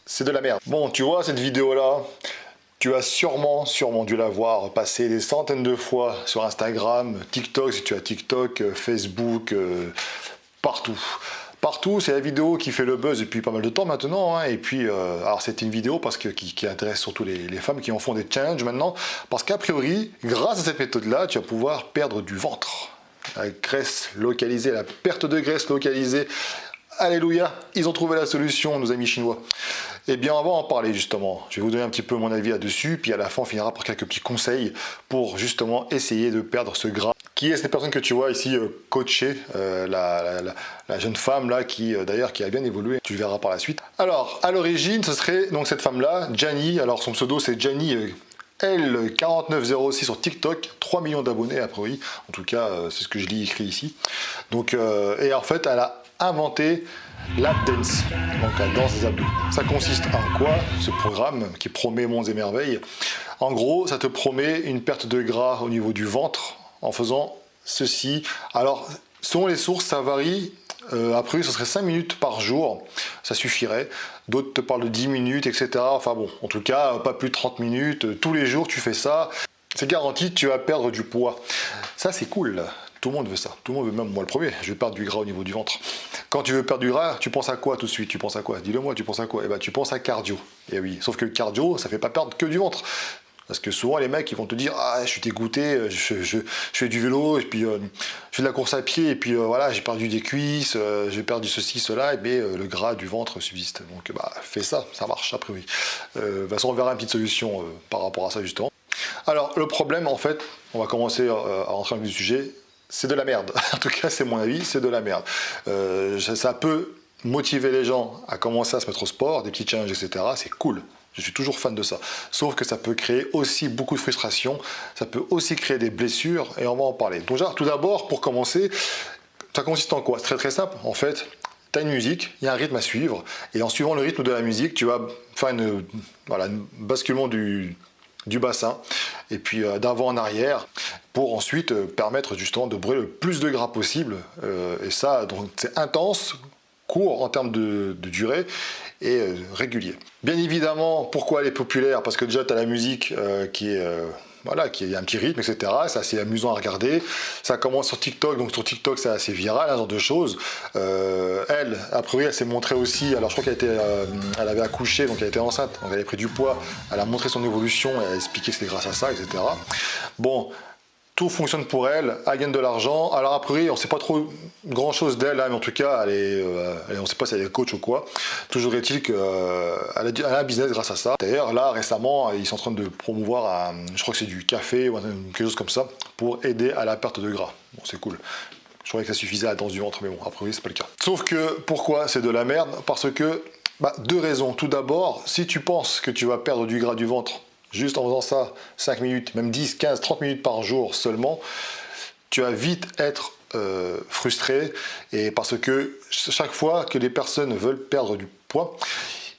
C'est de la merde. Bon, tu vois cette vidéo-là, tu as sûrement dû la voir passer des centaines de fois sur Instagram, TikTok, si tu as TikTok, Facebook, partout. Partout, c'est la vidéo qui fait le buzz depuis pas mal de temps maintenant. Hein. Et puis, alors c'est une vidéo parce que, qui intéresse surtout les femmes qui en font des challenges maintenant. Parce qu'a priori, grâce à cette méthode-là, tu vas pouvoir perdre du ventre. La graisse localisée, la perte de graisse localisée. Alléluia, ils ont trouvé la solution, nos amis chinois. Eh bien, on va en parler justement. Je vais vous donner un petit peu mon avis là-dessus, puis à la fin, on finira par quelques petits conseils pour justement essayer de perdre ce gras. Qui est cette personne que tu vois ici coacher, la jeune femme là qui d'ailleurs qui a bien évolué, tu le verras par la suite. Alors, à l'origine, ce serait donc cette femme-là, Gianni. Alors, son pseudo, c'est Gianni L4906 sur TikTok, 3 millions d'abonnés a priori. En tout cas, c'est ce que je lis écrit ici. Donc, et en fait, elle a inventé lap dance, donc la danse des abdos. Ça consiste en quoi, ce programme qui promet monts et merveilles? En gros, ça te promet une perte de gras au niveau du ventre en faisant ceci. Alors, selon les sources, ça varie. Après, ce serait 5 minutes par jour, ça suffirait. D'autres te parlent de 10 minutes, etc. Enfin bon, en tout cas, pas plus de 30 minutes. Tous les jours, tu fais ça. C'est garanti, tu vas perdre du poids. Ça, c'est cool. Tout le monde veut ça. Tout le monde veut, même moi le premier. Je veux perdre du gras au niveau du ventre. Quand tu veux perdre du gras, tu penses à quoi tout de suite? Tu penses à quoi? Dis-le moi, tu penses à quoi? Eh ben, tu penses à cardio. Et oui, sauf que le cardio, ça fait pas perdre que du ventre. Parce que souvent, les mecs, ils vont te dire « Ah, je suis dégoûté, je fais du vélo, et puis je fais de la course à pied, et puis voilà, j'ai perdu des cuisses, j'ai perdu ceci, cela, et bien le gras du ventre subsiste. » Donc, bah, fais ça, ça marche, a priori. De toute façon, on verra une petite solution par rapport à ça, justement. Alors, le problème, en fait, on va commencer à rentrer dans le vif du sujet, c'est de la merde. En tout cas, c'est mon avis, c'est de la merde. Ça peut motiver les gens à commencer à se mettre au sport, des petits challenges, etc. C'est cool. Je suis toujours fan de ça. Sauf que ça peut créer aussi beaucoup de frustration, ça peut aussi créer des blessures, et on va en parler. Donc, tout d'abord, pour commencer, ça consiste en quoi? C'est très très simple. En fait, tu as une musique, il y a un rythme à suivre, et en suivant le rythme de la musique, tu vas faire un basculement du bassin, et puis d'avant en arrière, pour ensuite permettre justement de brûler le plus de gras possible. Et ça, donc c'est intense, court en termes de durée, et régulier. Bien évidemment, pourquoi elle est populaire? Parce que déjà, tu as la musique qui est... voilà, qui a un petit rythme, etc. C'est assez amusant à regarder. Ça commence sur TikTok, donc sur TikTok, c'est assez viral, un genre de choses. Elle, a priori, elle s'est montrée aussi, alors je crois elle avait accouché, donc elle était enceinte, donc elle avait pris du poids, elle a montré son évolution, elle a expliqué que c'était grâce à ça, etc. Bon, tout fonctionne pour elle, elle gagne de l'argent. Alors a priori, on ne sait pas trop grand chose d'elle, hein, mais en tout cas, on ne sait pas si elle est coach ou quoi. Toujours est-il qu'elle a un business grâce à ça. D'ailleurs, là, récemment, ils sont en train de promouvoir, je crois que c'est du café ou quelque chose comme ça, pour aider à la perte de gras. Bon, c'est cool. Je croyais que ça suffisait à la danse du ventre, mais bon, a priori, c'est pas le cas. Sauf que, pourquoi c'est de la merde? Parce que, deux raisons. Tout d'abord, si tu penses que tu vas perdre du gras du ventre, juste en faisant ça 5 minutes, même 10, 15, 30 minutes par jour seulement, tu vas vite être frustré. Et parce que chaque fois que les personnes veulent perdre du poids,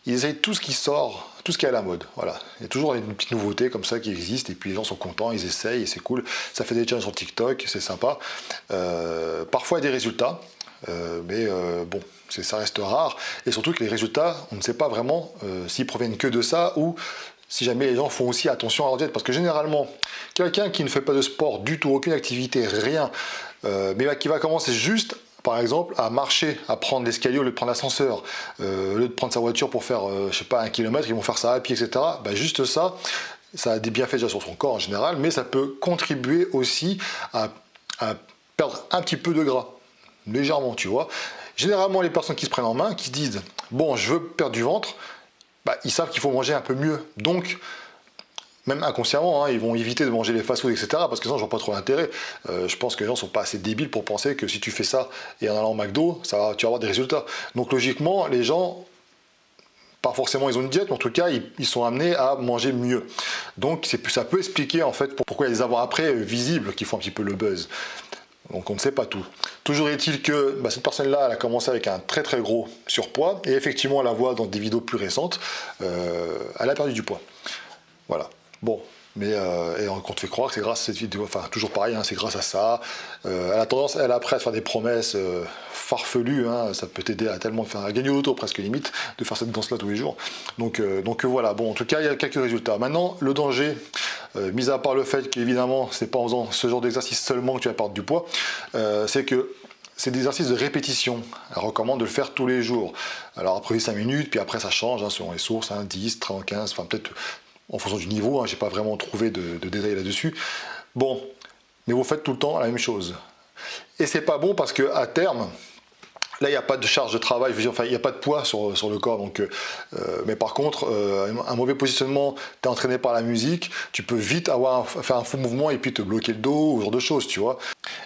ils essayent tout ce qui sort, tout ce qui est à la mode. Voilà. Il y a toujours une petite nouveauté comme ça qui existe, et puis les gens sont contents, ils essayent, et c'est cool. Ça fait des challenges sur TikTok, c'est sympa. Parfois, il y a des résultats, mais bon, ça reste rare. Et surtout que les résultats, on ne sait pas vraiment s'ils proviennent que de ça, ou si jamais les gens font aussi attention à leur diète. Parce que généralement, quelqu'un qui ne fait pas de sport du tout, aucune activité, rien, mais qui va commencer juste, par exemple, à marcher, à prendre l'escalier au lieu de prendre l'ascenseur, au lieu de prendre sa voiture pour faire, je sais pas, 1 kilomètre, ils vont faire ça à pied, etc. Juste ça, ça a des bienfaits déjà sur son corps en général, mais ça peut contribuer aussi à perdre un petit peu de gras, légèrement, tu vois. Généralement, les personnes qui se prennent en main, qui se disent « bon, je veux perdre du ventre », ils savent qu'il faut manger un peu mieux. Donc, même inconsciemment, ils vont éviter de manger les fast-food, etc. Parce que sinon, je vois pas trop l'intérêt. Je pense que les gens sont pas assez débiles pour penser que si tu fais ça et en allant au McDo, tu vas avoir des résultats. Donc, logiquement, les gens, pas forcément ils ont une diète, mais en tout cas, ils sont amenés à manger mieux. Donc, ça peut expliquer en fait pourquoi il y a des avant-après visibles qui font un petit peu le buzz. Donc on ne sait pas tout. Toujours est-il que cette personne-là, elle a commencé avec un très très gros surpoids, et effectivement, on la voit dans des vidéos plus récentes, elle a perdu du poids. Voilà. Bon, Mais et on te fait croire que c'est grâce à cette vidéo, enfin toujours pareil, hein, c'est grâce à ça. Elle a tendance, elle après, à faire des promesses farfelues, hein, ça peut t'aider à tellement faire à gagner au loto presque limite, de faire cette danse-là tous les jours. Donc voilà, bon en tout cas il y a quelques résultats. Maintenant le danger, mis à part le fait qu'évidemment c'est pas en faisant ce genre d'exercice seulement que tu vas perdre du poids, c'est que c'est des exercices de répétition. Elle recommande de le faire tous les jours. Alors après 5 minutes, puis après ça change hein, selon les sources, hein, 10, 30, 15, enfin peut-être en fonction du niveau, hein, j'ai pas vraiment trouvé de détails là-dessus. Bon, mais vous faites tout le temps la même chose. Et c'est pas bon parce que à terme, là il n'y a pas de charge de travail, enfin il n'y a pas de poids sur le corps. Donc, mais par contre, un mauvais positionnement, tu es entraîné par la musique, tu peux vite faire un faux mouvement et puis te bloquer le dos, ou ce genre de choses, tu vois.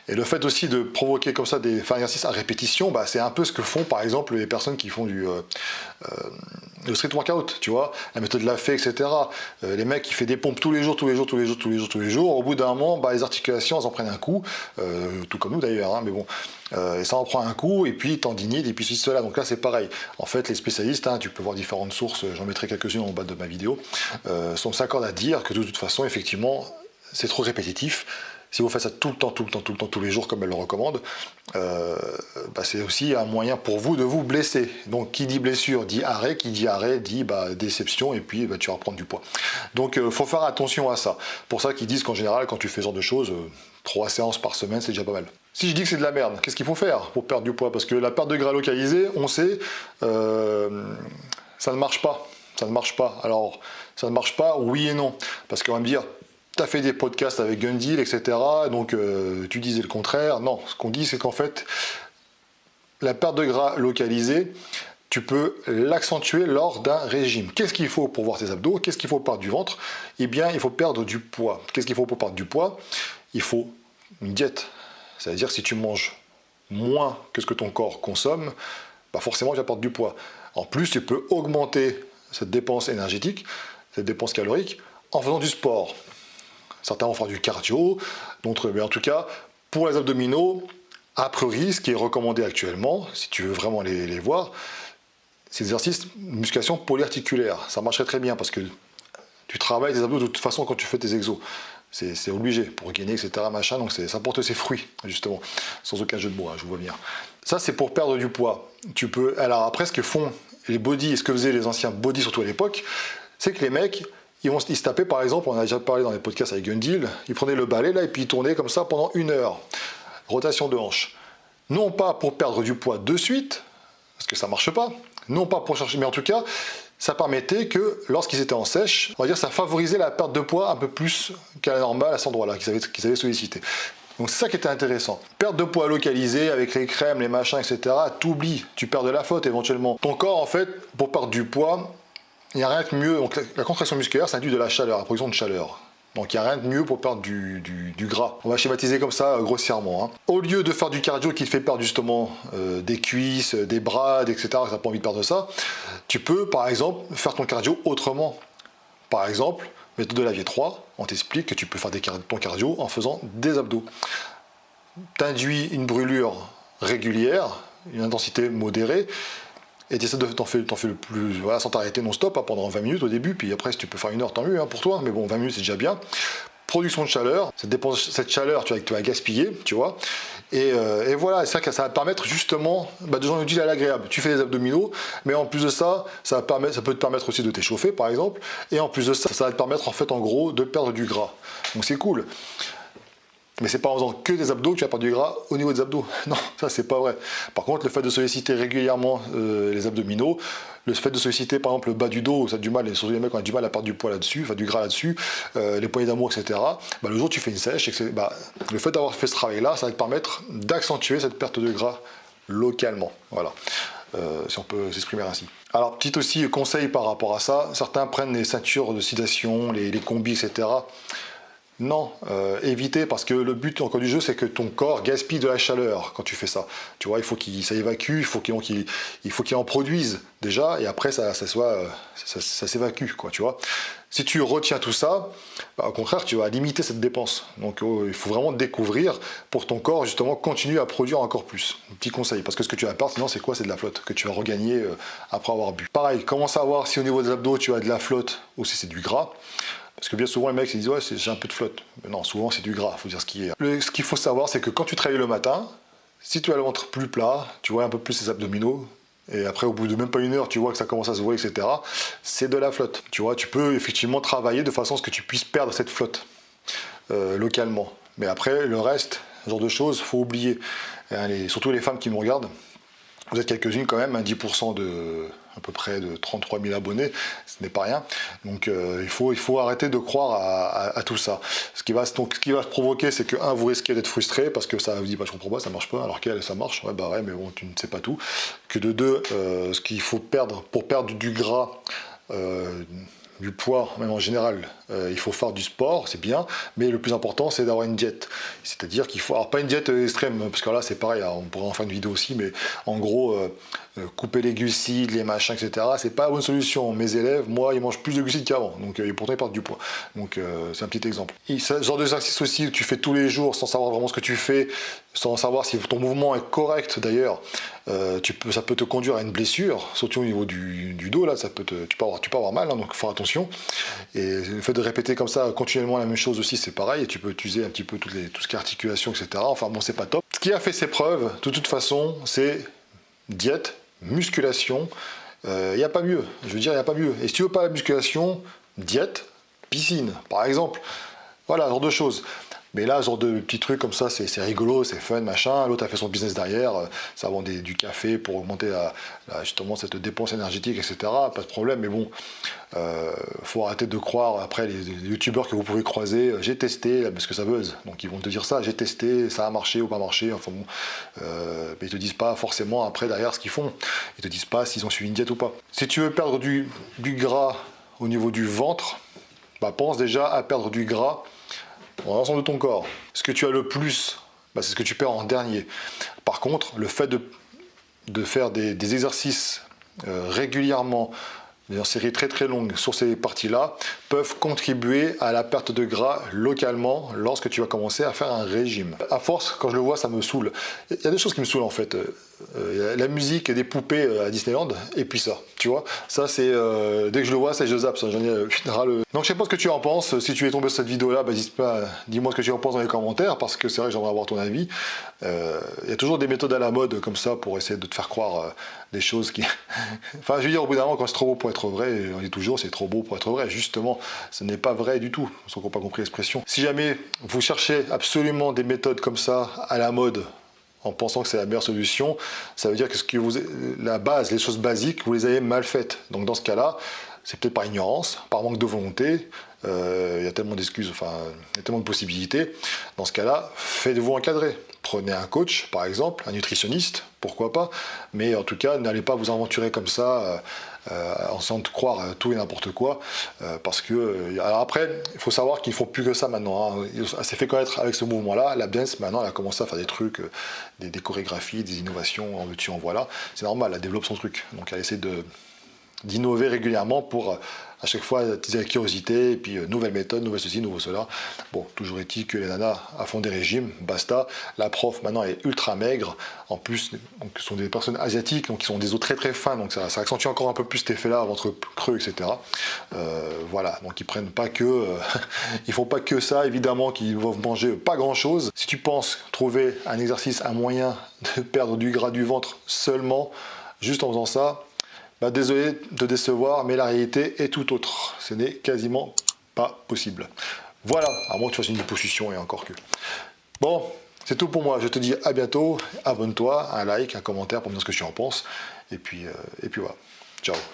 Et le fait aussi de provoquer comme ça des exercices à répétition, bah, c'est un peu ce que font par exemple les personnes qui font le street workout, tu vois, la méthode Lafay, etc. Les mecs qui font des pompes tous les jours, au bout d'un moment, bah, les articulations, elles en prennent un coup, tout comme nous d'ailleurs, hein, mais bon, et ça en prend un coup, et puis tendinite, et puis ceci, cela. Donc là, c'est pareil. En fait, les spécialistes, hein, tu peux voir différentes sources, j'en mettrai quelques-unes en bas de ma vidéo, s'accordent à dire que de toute façon, effectivement, c'est trop répétitif. Si vous faites ça tout le temps, tous les jours, comme elle le recommande, bah c'est aussi un moyen pour vous de vous blesser. Donc, qui dit blessure dit arrêt, qui dit arrêt dit bah, déception, et puis bah, tu vas reprendre du poids. Donc, faut faire attention à ça. Pour ça qu'ils disent qu'en général, quand tu fais ce genre de choses, 3 séances par semaine, c'est déjà pas mal. Si je dis que c'est de la merde, qu'est-ce qu'il faut faire pour perdre du poids? Parce que la perte de gras localisée, on sait, ça ne marche pas. Ça ne marche pas. Alors, ça ne marche pas, oui et non. Parce qu'on va me dire, tu as fait des podcasts avec Gundil, etc. Donc, tu disais le contraire. Non, ce qu'on dit, c'est qu'en fait, la perte de gras localisée, tu peux l'accentuer lors d'un régime. Qu'est-ce qu'il faut pour voir tes abdos? Qu'est-ce qu'il faut pour perdre du ventre? Eh bien, il faut perdre du poids. Qu'est-ce qu'il faut pour perdre du poids? Il faut une diète. C'est-à-dire, si tu manges moins que ce que ton corps consomme, bah forcément, tu vas perdre du poids. En plus, tu peux augmenter cette dépense énergétique, cette dépense calorique, en faisant du sport. Certains vont faire du cardio, d'autres, mais en tout cas, pour les abdominaux, a priori, ce qui est recommandé actuellement, si tu veux vraiment les voir, c'est l'exercice de musculation polyarticulaire. Ça marcherait très bien parce que tu travailles tes abdos de toute façon quand tu fais tes exos. C'est obligé pour gainer, etc. Machin, donc ça porte ses fruits, justement, sans aucun jeu de mots, hein, je vous vois bien. Ça, c'est pour perdre du poids. Tu peux. Alors après, ce que font les bodys, et ce que faisaient les anciens bodys, surtout à l'époque, c'est que les mecs, ils se tapaient, par exemple, on a déjà parlé dans les podcasts avec Gundil, ils prenaient le balai là et puis ils tournaient comme ça pendant 1 heure. Rotation de hanche. Non pas pour perdre du poids de suite, parce que ça marche pas, non pas pour chercher, mais en tout cas, ça permettait que lorsqu'ils étaient en sèche, on va dire ça favorisait la perte de poids un peu plus qu'à la normale à cet endroit-là, qu'ils avaient sollicité. Donc c'est ça qui était intéressant. Perte de poids localisée avec les crèmes, les machins, etc. T'oublies, tu perds de la flotte éventuellement. Ton corps, en fait, pour perdre du poids, il n'y a rien de mieux. Donc la contraction musculaire, ça induit de la chaleur, la production de chaleur. Donc il n'y a rien de mieux pour perdre du gras. On va schématiser comme ça grossièrement. Hein. Au lieu de faire du cardio qui te fait perdre justement des cuisses, des bras, etc., tu n'as pas envie de perdre ça, tu peux par exemple faire ton cardio autrement. Par exemple, méthode de Lavier 3, on t'explique que tu peux faire ton cardio en faisant des abdos. Tu induis une brûlure régulière, une intensité modérée, et tu essaies t'en fais le plus, voilà, sans t'arrêter non-stop, hein, pendant 20 minutes au début, puis après si tu peux faire 1 heure, tant mieux hein, pour toi, mais bon, 20 minutes c'est déjà bien. Production de chaleur, cette chaleur tu vas gaspiller, tu vois, et voilà, c'est ça que ça va te permettre justement de joindre l'utile à l'agréable. Tu fais des abdominaux, mais en plus de ça, ça peut te permettre aussi de t'échauffer par exemple, et en plus de ça, ça va te permettre en fait en gros de perdre du gras. Donc c'est cool. Mais c'est pas en faisant que des abdos que tu vas perdre du gras au niveau des abdos. Non, ça c'est pas vrai. Par contre, le fait de solliciter régulièrement les abdominaux, le fait de solliciter par exemple le bas du dos, ça a du mal, et surtout les mecs ont du mal à perdre du poids là-dessus, enfin du gras là-dessus, les poignées d'amour, etc. Bah, le jour où tu fais une sèche, le fait d'avoir fait ce travail-là, ça va te permettre d'accentuer cette perte de gras localement. Voilà. Si on peut s'exprimer ainsi. Alors, petit aussi conseil par rapport à ça, certains prennent les ceintures de sidation, les combis, etc. Non, éviter, parce que le but encore du jeu, c'est que ton corps gaspille de la chaleur quand tu fais ça. Tu vois, il faut ça évacue, il faut qu'il en produise déjà, et après ça s'évacue, quoi, tu vois. Si tu retiens tout ça, bah, au contraire, tu vas limiter cette dépense. Donc il faut vraiment découvrir pour ton corps, justement, continuer à produire encore plus. Un petit conseil, parce que ce que tu vas perdre, sinon c'est quoi? C'est de la flotte que tu vas regagner après avoir bu. Pareil, comment savoir si au niveau des abdos tu as de la flotte ou si c'est du gras? Parce que bien souvent, les mecs se disent, ouais, j'ai un peu de flotte. Mais non, souvent, c'est du gras, il faut dire ce qui est. Ce qu'il faut savoir, c'est que quand tu travailles le matin, si tu as le ventre plus plat, tu vois un peu plus les abdominaux, et après, au bout de même pas une heure, tu vois que ça commence à se voir, etc., c'est de la flotte. Tu vois, tu peux effectivement travailler de façon à ce que tu puisses perdre cette flotte localement. Mais après, le reste, ce genre de choses, faut oublier. Surtout les femmes qui me regardent, vous êtes quelques-unes quand même, 10% de à peu près de 33 000 abonnés, ce n'est pas rien. Donc il faut arrêter de croire à tout ça. Ce qui va se provoquer, c'est que, un, vous risquez d'être frustré, parce que ça vous dit, bah, je comprends pas, ça marche pas, alors qu'elle, ça marche, ouais, bah ouais, mais bon, tu ne sais pas tout. Que de deux, ce qu'il faut perdre, pour perdre du gras, du poids, même en général, il faut faire du sport, c'est bien, mais le plus important, c'est d'avoir une diète. C'est-à-dire qu'il faut, alors pas une diète extrême, parce que là, c'est pareil, on pourra en faire une vidéo aussi, mais en gros, couper les glucides, les machins, etc., c'est pas la bonne solution. Mes élèves, moi, ils mangent plus de glucides qu'avant, donc pourtant, ils perdent du poids. Donc, c'est un petit exemple. Ce genre d'exercice aussi, où tu fais tous les jours, sans savoir vraiment ce que tu fais, sans savoir si ton mouvement est correct, d'ailleurs, ça peut te conduire à une blessure, surtout au niveau du dos, là, tu peux avoir mal, hein, donc il faut faire attention. Et le fait de répéter comme ça continuellement la même chose aussi, c'est pareil, et tu peux utiliser un petit peu tout ce qui est articulation, etc. Enfin bon, c'est pas top. Ce qui a fait ses preuves, de toute façon, c'est diète, musculation, il n'y a pas mieux, je veux dire, il n'y a pas mieux. Et si tu veux pas la musculation, diète, piscine, par exemple. Voilà, ce genre de choses. Mais là, ce genre de petits trucs comme ça, c'est rigolo, c'est fun, machin. L'autre a fait son business derrière, ça vend du café pour augmenter justement cette dépense énergétique, etc. Pas de problème, mais bon, faut arrêter de croire. Après, les youtubeurs que vous pouvez croiser, j'ai testé, parce que ça buzz. Donc ils vont te dire ça, j'ai testé, ça a marché ou pas marché. Enfin bon, mais ils te disent pas forcément après derrière ce qu'ils font. Ils te disent pas s'ils ont suivi une diète ou pas. Si tu veux perdre du gras au niveau du ventre, bah, pense déjà à perdre du gras dans l'ensemble de ton corps. Ce que tu as le plus, bah, c'est ce que tu perds en dernier. Par contre, le fait de faire des exercices régulièrement, en séries très très longues sur ces parties-là, peuvent contribuer à la perte de gras localement lorsque tu vas commencer à faire un régime. À force, quand je le vois, ça me saoule. Il y a des choses qui me saoulent en fait. La musique et des poupées à Disneyland, et puis ça, tu vois. Ça, c'est dès que je le vois, c'est je zappe, j'en ai râle. Donc je sais pas ce que tu en penses. Si tu es tombé sur cette vidéo-là, bah, n'hésite pas, dis-moi ce que tu en penses dans les commentaires, parce que c'est vrai que j'aimerais avoir ton avis. Il y a toujours des méthodes à la mode comme ça pour essayer de te faire croire des choses qui... Enfin, je veux dire, au bout d'un moment, quand c'est trop beau pour être vrai, on dit toujours c'est trop beau pour être vrai. Justement, ce n'est pas vrai du tout, sans qu'on n'ait pas compris l'expression. Si jamais vous cherchez absolument des méthodes comme ça à la mode, en pensant que c'est la meilleure solution, ça veut dire que la base, les choses basiques, vous les avez mal faites. Donc dans ce cas-là, c'est peut-être par ignorance, par manque de volonté, il y a tellement d'excuses, enfin, il y a tellement de possibilités. Dans ce cas-là, faites-vous encadrer. Prenez un coach, par exemple, un nutritionniste, pourquoi pas, mais en tout cas, n'allez pas vous aventurer comme ça, en sans croire tout et n'importe quoi, parce que... alors après, il faut savoir qu'ils ne font plus que ça maintenant, hein. Elle s'est fait connaître avec ce mouvement-là, la dance, maintenant, elle a commencé à faire des trucs, des chorégraphies, des innovations, en veux-tu, en voilà. C'est normal, elle développe son truc, donc elle essaie d'innover régulièrement pour à chaque fois attiser la curiosité, et puis nouvelle méthode, nouvelle ceci, nouveau cela. Bon, toujours est-il que les nanas font des régimes, basta. La prof maintenant est ultra maigre, en plus donc, ce sont des personnes asiatiques, donc ils sont des os très très fins, donc ça accentue encore un peu plus cet effet-là, ventre creux, etc. Voilà, donc ils prennent pas que, ils font pas que ça, évidemment qu'ils doivent manger pas grand-chose. Si tu penses trouver un exercice, un moyen de perdre du gras du ventre seulement, juste en faisant ça, bah, désolé de décevoir, mais la réalité est tout autre. Ce n'est quasiment pas possible. Voilà, à moins que tu fasses une liposuction et encore que. Bon, c'est tout pour moi. Je te dis à bientôt. Abonne-toi, un like, un commentaire pour me dire ce que tu en penses. Et puis voilà. Ciao.